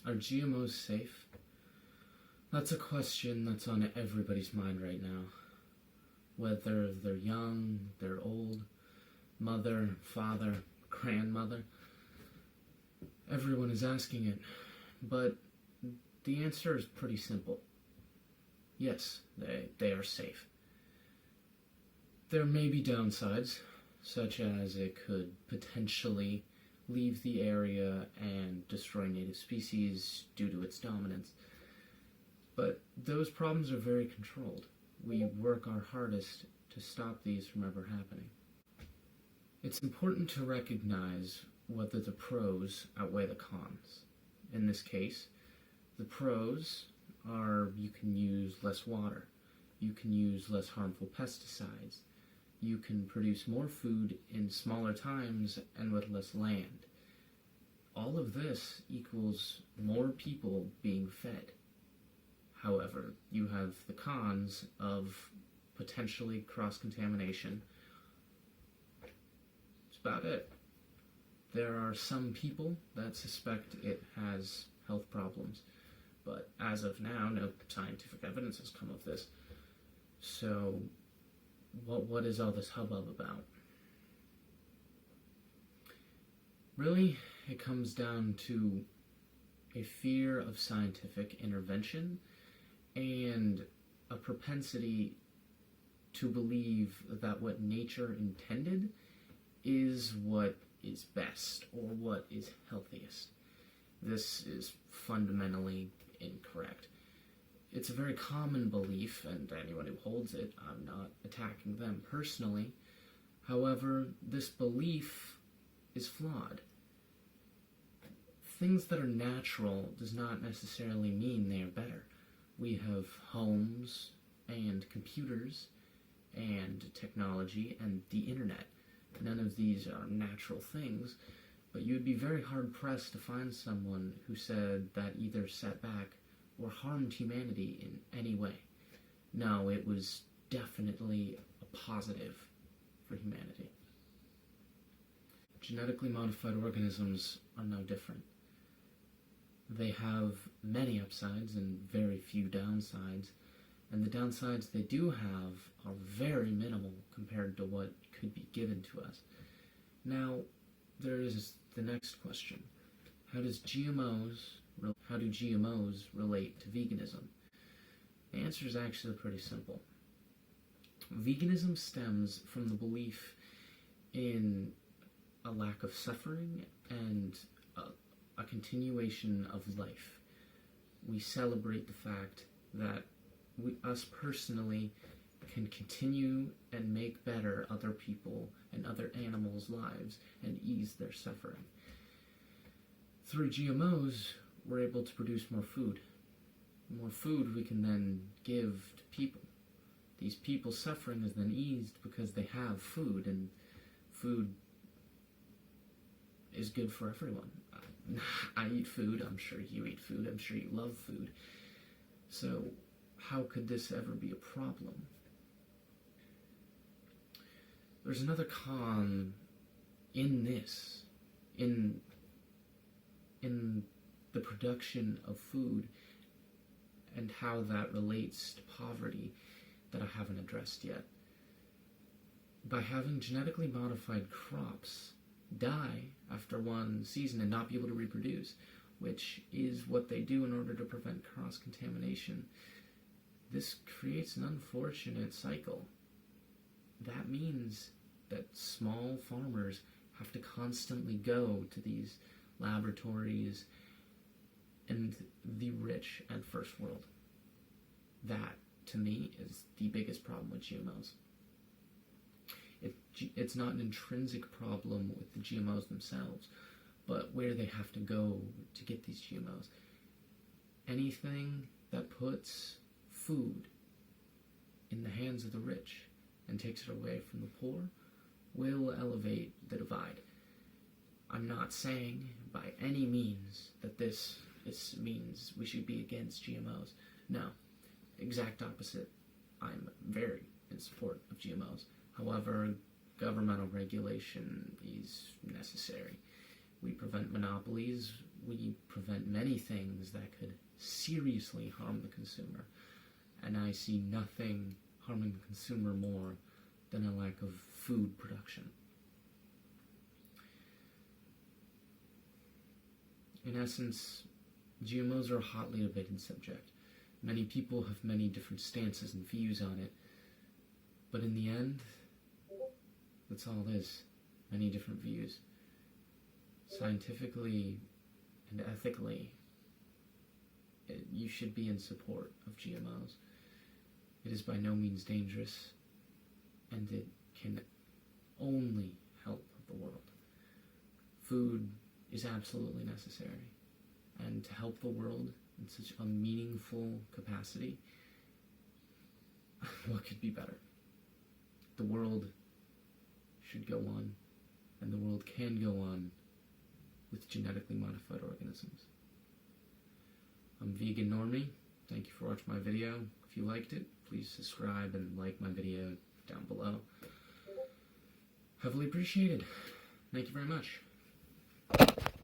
Are GMOs safe? That's a question that's on everybody's mind right now. Whether they're young, they're old, mother, father, grandmother, everyone is asking it. But the answer is pretty simple. Yes, they are safe. There may be downsides, such as it could potentially leave the area and destroy native species due to its dominance. But those problems are very controlled. We work our hardest to stop these from ever happening. It's important to recognize whether the pros outweigh the cons. In this case, the pros are you can use less water, you can use less harmful pesticides, you can produce more food in smaller times and with less land. All of this equals more people being fed. However, you have the cons of potentially cross-contamination. That's about it. There are some people that suspect it has health problems, but as of now, no scientific evidence has come of this. So, what is all this hubbub about? Really, it comes down to a fear of scientific intervention and a propensity to believe that what nature intended is what is best or what is healthiest. This is fundamentally incorrect. It's a very common belief, and anyone who holds it, I'm not attacking them personally. However, this belief is flawed. Things that are natural does not necessarily mean they are better. We have homes and computers and technology and the internet. None of these are natural things, but you would be very hard-pressed to find someone who said that either set back or harmed humanity in any way. No, it was definitely a positive for humanity. Genetically modified organisms are no different. They have many upsides and very few downsides, and the downsides they do have are very minimal compared to what could be given to us. Now, there is the next question. How do GMOs relate to veganism? The answer is actually pretty simple. Veganism stems from the belief in a lack of suffering and a continuation of life. We celebrate the fact that us personally can continue and make better other people and other animals' lives and ease their suffering. Through GMOs, we're able to produce more food. More food we can then give to people. These people's suffering is then eased because they have food, and food is good for everyone. I eat food, I'm sure you eat food, I'm sure you love food. So how could this ever be a problem? There's another con in this, in the production of food and how that relates to poverty that I haven't addressed yet. By having genetically modified crops die after one season and not be able to reproduce, which is what they do in order to prevent cross-contamination, this creates an unfortunate cycle. That means that small farmers have to constantly go to these laboratories and the rich and first world. That, to me, is the biggest problem with GMOs. It's not an intrinsic problem with the GMOs themselves, but where they have to go to get these GMOs. Anything that puts food in the hands of the rich and takes it away from the poor will elevate the divide. I'm not saying by any means that this means we should be against GMOs. No, exact opposite. I'm very in support of GMOs. However, governmental regulation is necessary. We prevent monopolies we prevent many things that could seriously harm the consumer. And I see nothing harming the consumer more than a lack of food production. In essence, GMOs are a hotly debated subject. Many people have many different stances and views on it, but in the end, that's all it is. Many different views. Scientifically and ethically, you should be in support of GMOs. It is by no means dangerous, and it can only help the world. Food is absolutely necessary, and to help the world in such a meaningful capacity, what could be better? The world should go on, and the world can go on with genetically modified organisms. I'm Vegan Normie. Thank you for watching my video. If you liked it, please subscribe and like my video down below. Heavily appreciated. Thank you very much.